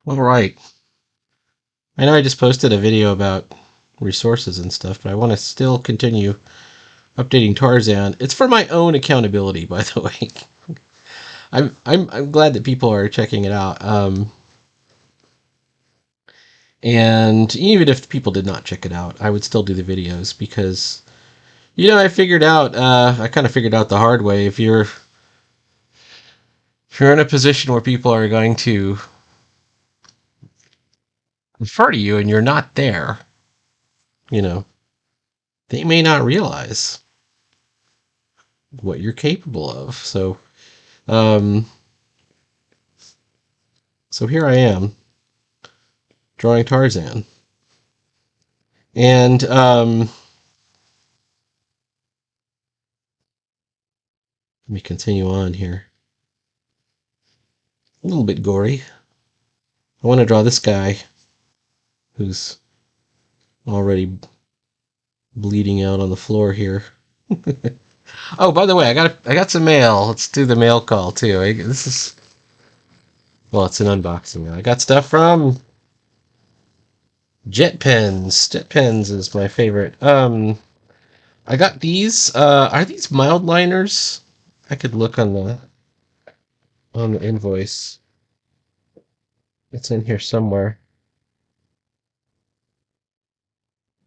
All right. I know I just posted a video about resources and stuff, but I want to still continue updating Tarzan. It's for my own accountability, by the way. I'm glad that people are checking it out. And even if people did not check it out, I would still do the videos because I kind of figured out the hard way. If you're in a position where people are going to refer to you and you're not there, you know, they may not realize what you're capable of. Um, so here I am drawing Tarzan, and let me continue on here. A little bit gory. I want to draw this guy who's already bleeding out on the floor here. Oh, by the way, I got some mail. Let's do the mail call too. It's an unboxing. I got stuff from Jet Pens. Jet Pens is my favorite. I got these. Are these mild liners? I could look on the invoice. It's in here somewhere.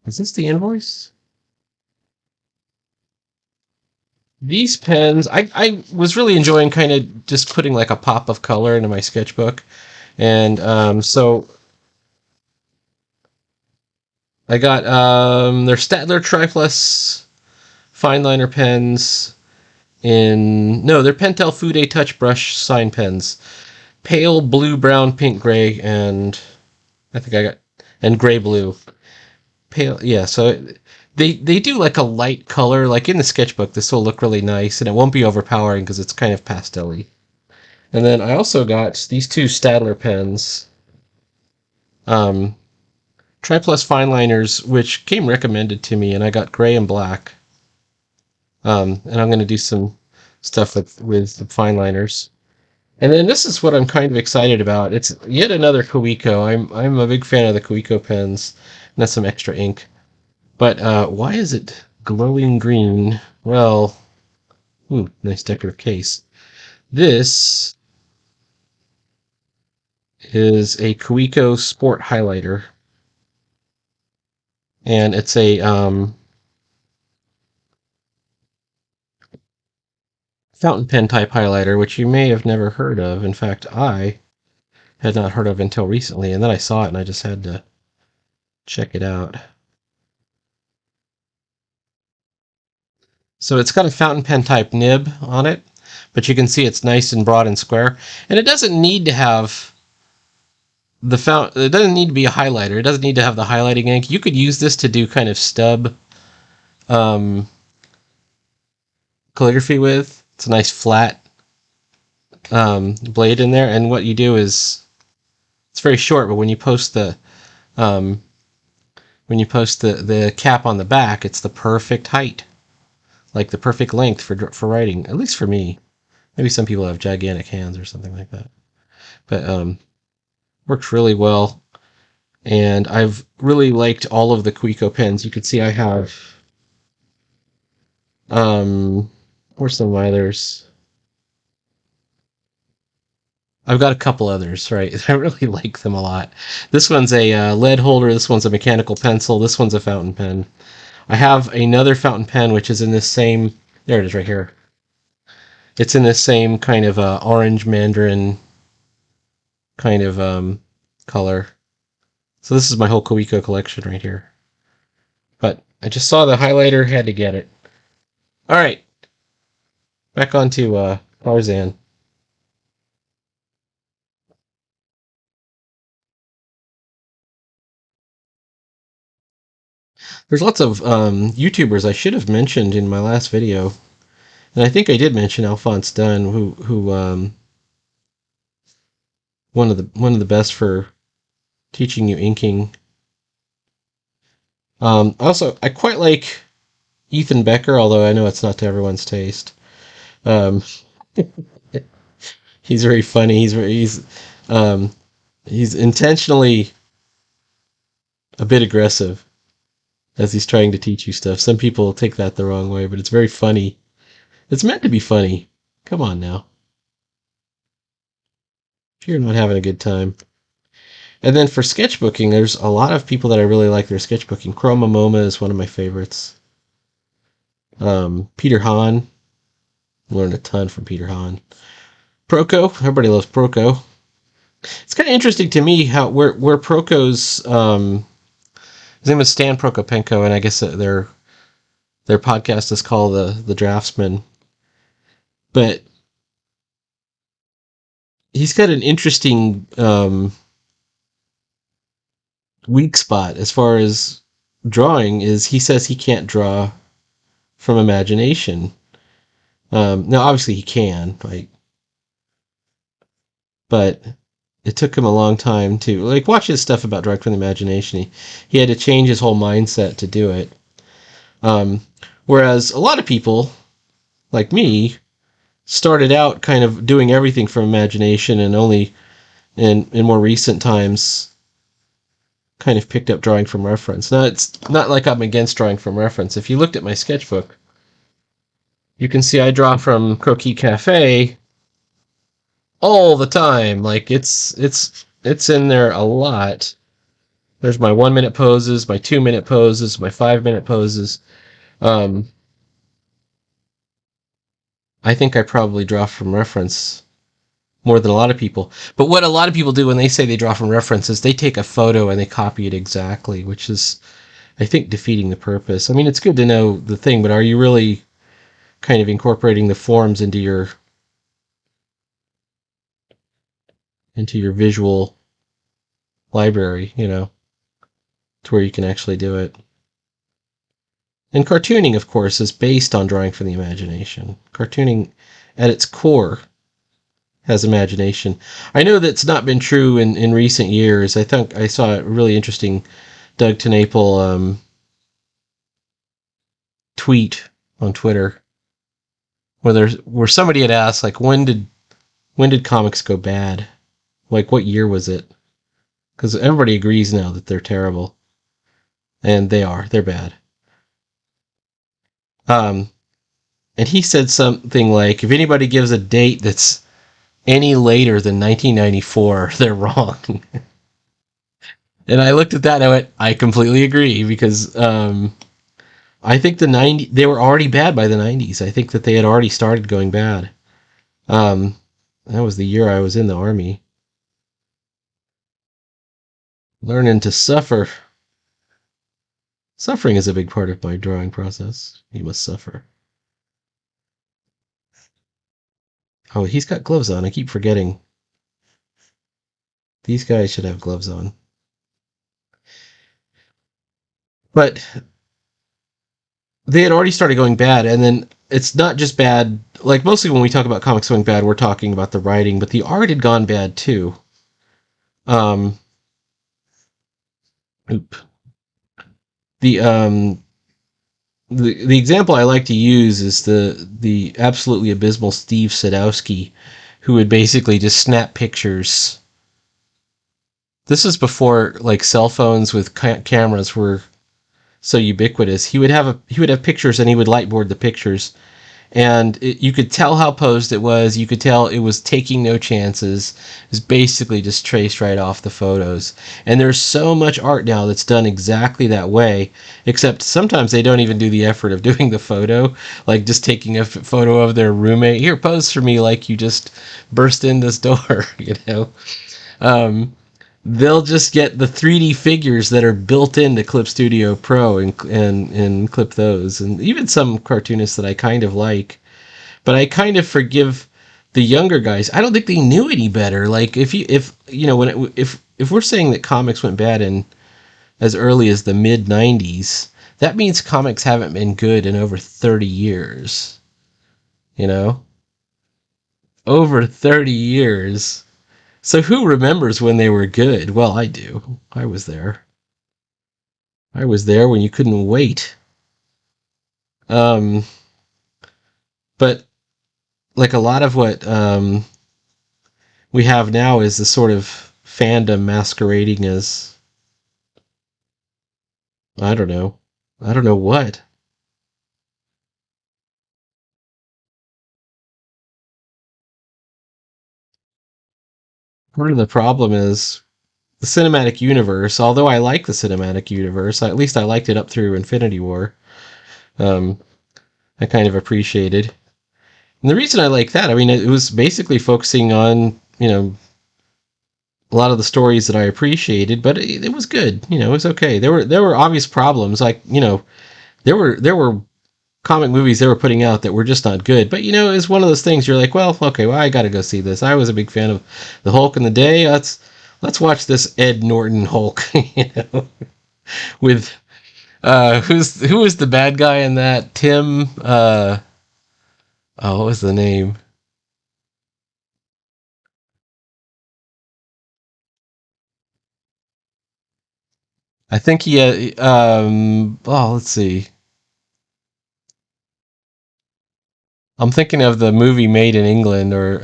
Is this the invoice? These pens, I was really enjoying kind of just putting like a pop of color into my sketchbook. And so I got their Statler Triplus fine liner pens they're Pentel Fude Touch Brush sign pens. Pale blue, brown, pink, gray, and I think I got and gray blue. Pale, yeah. So they do like a light color. Like in the sketchbook, this will look really nice, and it won't be overpowering because it's kind of pastel-y. And then I also got these two Stadler pens, um, Triplus fine liners, which came recommended to me, and I got gray and black. And I'm going to do some stuff with the fine liners. And then this is what I'm kind of excited about. It's yet another Koiko. I'm a big fan of the Koiko pens. And that's some extra ink. But why is it glowing green? Well, nice decorative case. This is a Koiko Sport highlighter, and it's a fountain pen type highlighter, which you may have never heard of. In fact, I had not heard of until recently, and then I saw it and I just had to check it out. So it's got a fountain pen type nib on it, but you can see it's nice and broad and square, and it doesn't need to have it doesn't need to be a highlighter. It doesn't need to have the highlighting ink. You could use this to do kind of stub um, calligraphy with. It's a nice flat blade in there, and what you do is it's very short, but when you post um, the cap on the back, it's the perfect height, like the perfect length for writing. At least for me. Maybe some people have gigantic hands or something like that, but works really well. And I've really liked all of the Koiko pens. You can see I have where's some of my others? I've got a couple others, right? I really like them a lot. This one's a lead holder. This one's a mechanical pencil. This one's a fountain pen. I have another fountain pen, which is in this same. There it is, right here. It's in this same kind of orange mandarin kind of color. So this is my whole Koiko collection right here. But I just saw the highlighter, had to get it. All right, back onto Tarzan. There's lots of YouTubers I should have mentioned in my last video, and I think I did mention Alphonse Dunn, who one of the best for teaching you inking. Also, I quite like Ethan Becker, although I know it's not to everyone's taste. Um, he's very funny. He's He's intentionally a bit aggressive as he's trying to teach you stuff. Some people take that the wrong way, but it's very funny. It's meant to be funny. Come on now. If you're not having a good time. And then for sketchbooking, there's a lot of people that I really like their sketchbooking. Chroma Moma is one of my favorites. Peter Hahn. Learned a ton from Peter Hahn. Proco. Everybody loves Proco. It's kind of interesting to me how where Proco's his name is Stan Prokopenko, and I guess their podcast is called the Draftsman. But he's got an interesting weak spot as far as drawing. Is he says he can't draw from imagination. Now, obviously, he can, like, but it took him a long time to watch his stuff about drawing from the imagination. He had to change his whole mindset to do it. Um, Whereas a lot of people like me started out kind of doing everything from imagination, and only in more recent times kind of picked up drawing from reference. Now, it's not like I'm against drawing from reference. If you looked at my sketchbook, you can see I draw from Croquis Cafe all the time. Like it's in there a lot. There's my 1 minute poses, my 2 minute poses, my 5 minute poses. Um, I think I probably draw from reference more than a lot of people. But what a lot of people do when they say they draw from reference is they take a photo and they copy it exactly, which is, I think, defeating the purpose. I mean, it's good to know the thing, but are you really kind of incorporating the forms into your visual library, to where you can actually do it? And cartooning, of course, is based on drawing from the imagination. Cartooning, at its core, has imagination. I know that's not been true in recent years. I think I saw a really interesting Doug TenNapel tweet on Twitter where somebody had asked, like, when did comics go bad? Like, what year was it? Because everybody agrees now that they're terrible, and they're bad. Um, and he said something like, if anybody gives a date that's any later than 1994, they're wrong. And I looked at that and I went, I completely agree, because I think they were already bad by the 90s. I think that they had already started going bad. Um, that was the year I was in the army. Learning to suffer. Suffering is a big part of my drawing process. You must suffer. Oh, he's got gloves on. I keep forgetting. These guys should have gloves on. But they had already started going bad, and then it's not just bad. Like, mostly when we talk about comics going bad, we're talking about the writing, but the art had gone bad too. Um, oop. The the example I like to use is the absolutely abysmal Steve Sadowski, who would basically just snap pictures. This is before like cell phones with cameras were so ubiquitous. He would have pictures, and he would lightboard the pictures, and you could tell how posed it was. You could tell it was taking no chances. It was basically just traced right off the photos. And there's so much art now that's done exactly that way, except sometimes they don't even do the effort of doing the photo, like just taking a photo of their roommate. Here, pose for me like you just burst in this door, Um, they'll just get the 3D figures that are built into Clip Studio Pro and clip those, and even some cartoonists that I kind of like, but I kind of forgive the younger guys. I don't think they knew any better. Like if we're saying that comics went bad in as early as the mid 90s, that means comics haven't been good in over 30 years. You know, over 30 years. So who remembers when they were good? Well, I do. I was there. I was there when you couldn't wait. Um, but like a lot of what we have now is the sort of fandom masquerading as, I don't know. I don't know what. Part of the problem is the cinematic universe. Although I like the cinematic universe, at least I liked it up through Infinity War. Um, I kind of appreciated. And the reason I like that, I mean, it was basically focusing on, a lot of the stories that I appreciated, but it was good. It was okay. There were obvious problems, like there were comic movies they were putting out that were just not good. But it's one of those things you're like, well, okay, well, I got to go see this. I was a big fan of the Hulk in the day. Let's watch this Ed Norton Hulk. With who was the bad guy in that? Tim. Oh, what was the name? I think he. Oh, let's see. I'm thinking of the movie Made in England, or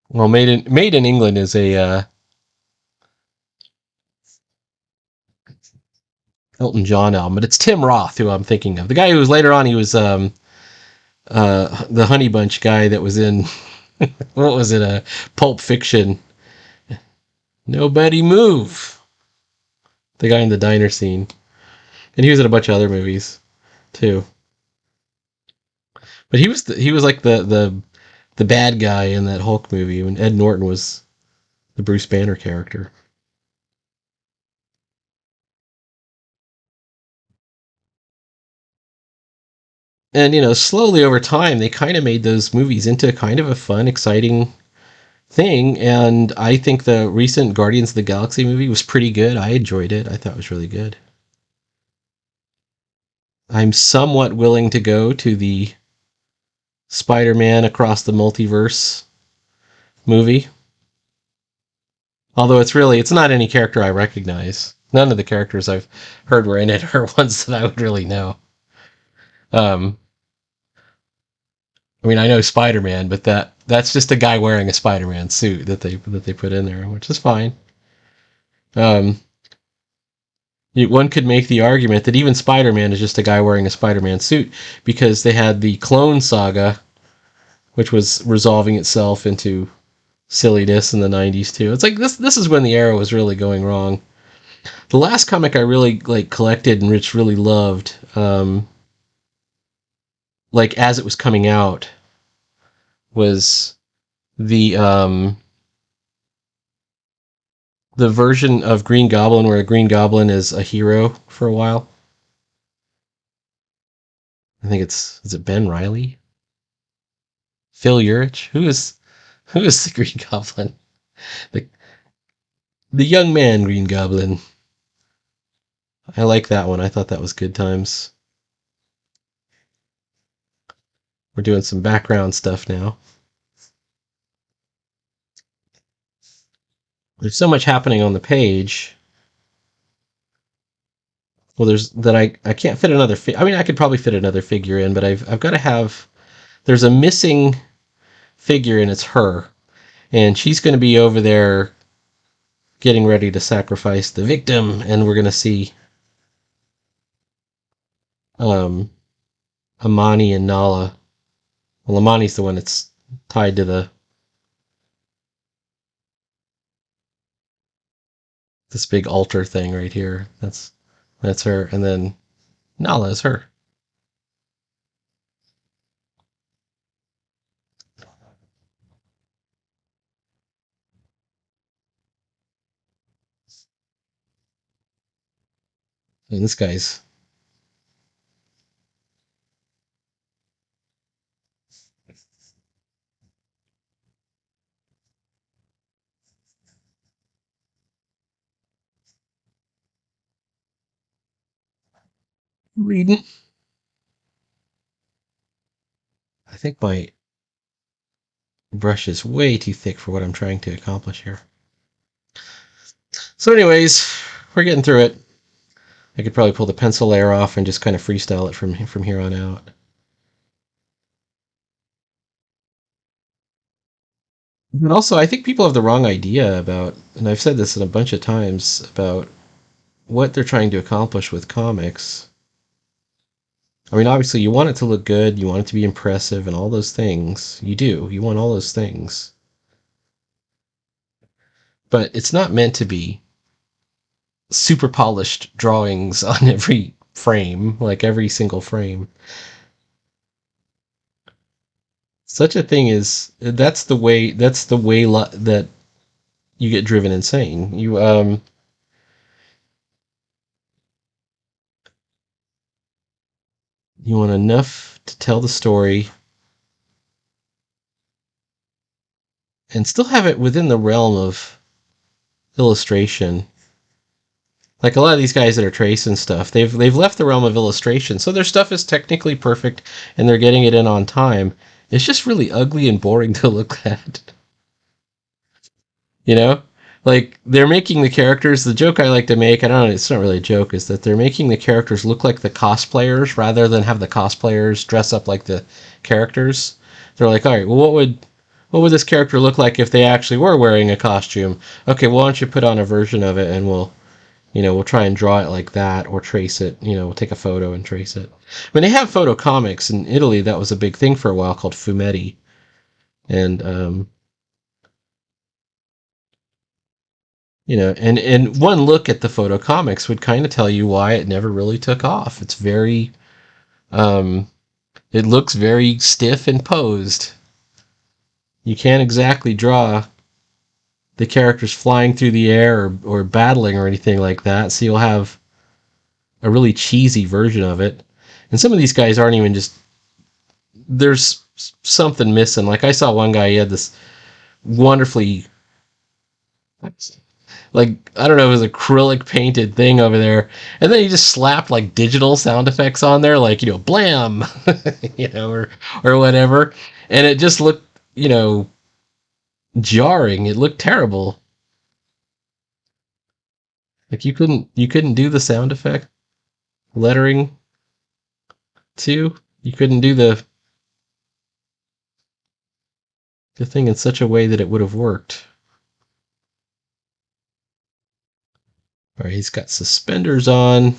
well, Made in England is a Elton John album, but it's Tim Roth who I'm thinking of. The guy who was later on, he was the Honey Bunch guy that was in what was it? Pulp Fiction. Nobody Move. The guy in the diner scene, and he was in a bunch of other movies too. But he was like the bad guy in that Hulk movie when Ed Norton was the Bruce Banner character. And slowly over time, they kind of made those movies into kind of a fun, exciting thing. And I think the recent Guardians of the Galaxy movie was pretty good. I enjoyed it. I thought it was really good. I'm somewhat willing to go to the Spider-Man Across the Multiverse movie. Although it's not any character I recognize. None of the characters I've heard were in it are ones that I would really know. Um, I mean, I know Spider-Man, but that's just a guy wearing a Spider-Man suit that they put in there, which is fine. Um, one could make the argument that even Spider-Man is just a guy wearing a Spider-Man suit because they had the Clone Saga, which was resolving itself into silliness in the 90s too. It's like this is when the era was really going wrong. The last comic I really collected and Rich really loved, like as it was coming out, was the version of Green Goblin where a Green Goblin is a hero for a while. I think is it Ben Riley? Phil Urich? Who is the Green Goblin? The the young man Green Goblin. I like that one. I thought that was good times. We're doing some background stuff now. There's so much happening on the page. Well, there's that I can't fit another. I mean, I could probably fit another figure in, but I've got to have. There's a missing figure, and it's her, and she's going to be over there getting ready to sacrifice the victim, and we're going to see um, Amani and Nala. Well, Amani's the one that's tied to the this big altar thing right here. That's her, and then Nala is her. And this guy's reading. I think my brush is way too thick for what I'm trying to accomplish here. So, anyways, we're getting through it. I could probably pull the pencil layer off and just kind of freestyle it from here on out. And also, I think people have the wrong idea about, and I've said this in a bunch of times, about what they're trying to accomplish with comics. I mean, obviously, you want it to look good, you want it to be impressive, and all those things. You do. You want all those things. But it's not meant to be super polished drawings on every frame, like every single frame. Such a thing is that you get driven insane. You want enough to tell the story and still have it within the realm of illustration. Like a lot of these guys that are tracing stuff, they've left the realm of illustration, so their stuff is technically perfect and they're getting it in on time. It's just really ugly and boring to look at. You know, like they're making the characters. The joke I like to make, I don't know, it's not really a joke, is that they're making the characters look like the cosplayers rather than have the cosplayers dress up like the characters. They're like, all right, well, what would this character look like if they actually were wearing a costume? Okay, well, why don't you put on a version of it and we'll try and draw it like that or trace it. We'll take a photo and trace it. I mean, they have photo comics in Italy. That was a big thing for a while, called fumetti, and and one look at the photo comics would kind of tell you why it never really took off. It's very, um, it looks very stiff and posed. You can't exactly draw the characters flying through the air or battling or anything like that. So you'll have a really cheesy version of it. And some of these guys aren't even just, there's something missing. Like I saw one guy, he had this wonderfully, like, I don't know, it was acrylic painted thing over there, and then he just slapped like digital sound effects on there, like blam, or whatever, and it just looked jarring. It looked terrible. Like you couldn't do the sound effect lettering too. You couldn't do the thing in such a way that it would have worked. All right, he's got suspenders on.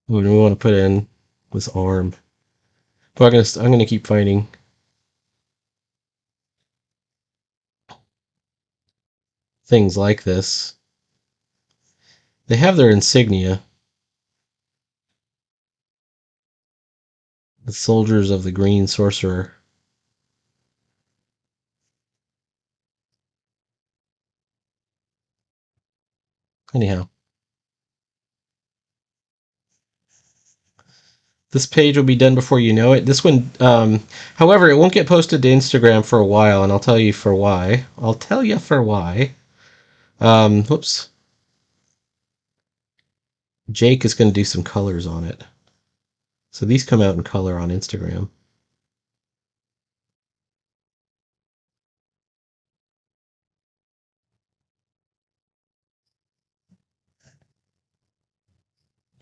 What do we want to put in this arm? But I'm gonna keep finding things like this. They have their insignia, the soldiers of the green sorcerer. Anyhow, this page will be done before you know it. This one, however, it won't get posted to Instagram for a while, and I'll tell you for why. I'll tell you for why. Whoops. Jake is going to do some colors on it. So these come out in color on Instagram.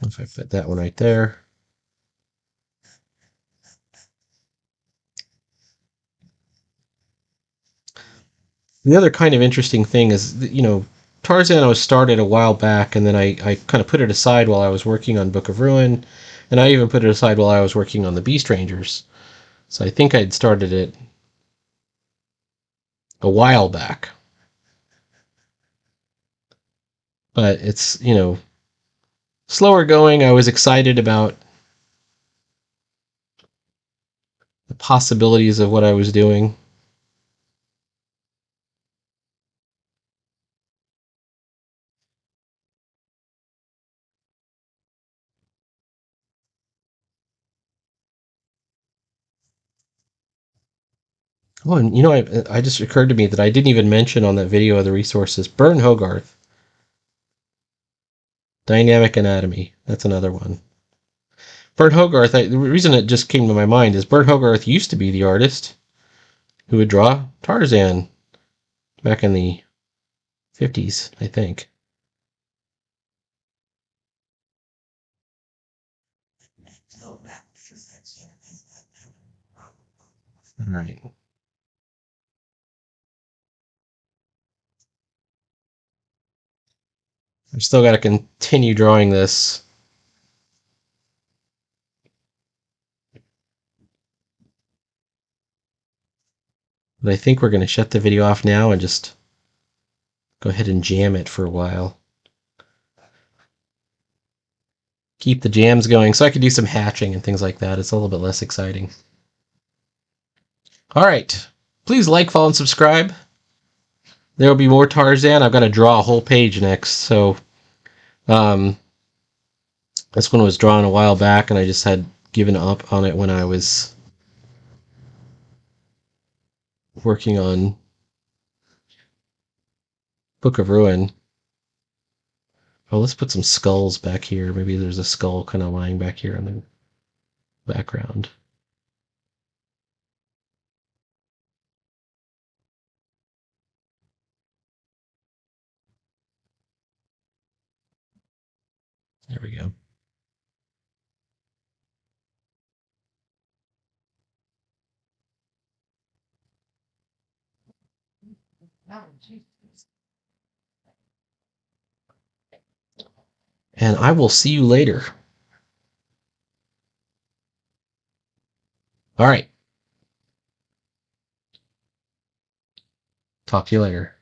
If I put that one right there. The other kind of interesting thing is, Tarzan was started a while back, and then I kind of put it aside while I was working on Book of Ruin, and I even put it aside while I was working on the Beast Rangers. So I think I'd started it a while back. But it's, slower going. I was excited about the possibilities of what I was doing. Oh, and I just occurred to me that I didn't even mention on that video of the resources, Burn Hogarth. Dynamic Anatomy. That's another one. Bert Hogarth, the reason it just came to my mind is Bert Hogarth used to be the artist who would draw Tarzan back in the 50s, I think. All right. I've still got to continue drawing this. But I think we're going to shut the video off now and just go ahead and jam it for a while. Keep the jams going so I can do some hatching and things like that. It's a little bit less exciting. All right. Please like, follow, and subscribe. There will be more Tarzan. I've got to draw a whole page next. So this one was drawn a while back, and I just had given up on it when I was working on Book of Ruin. Oh, let's put some skulls back here. Maybe there's a skull kind of lying back here in the background. There we go. And I will see you later. All right. Talk to you later.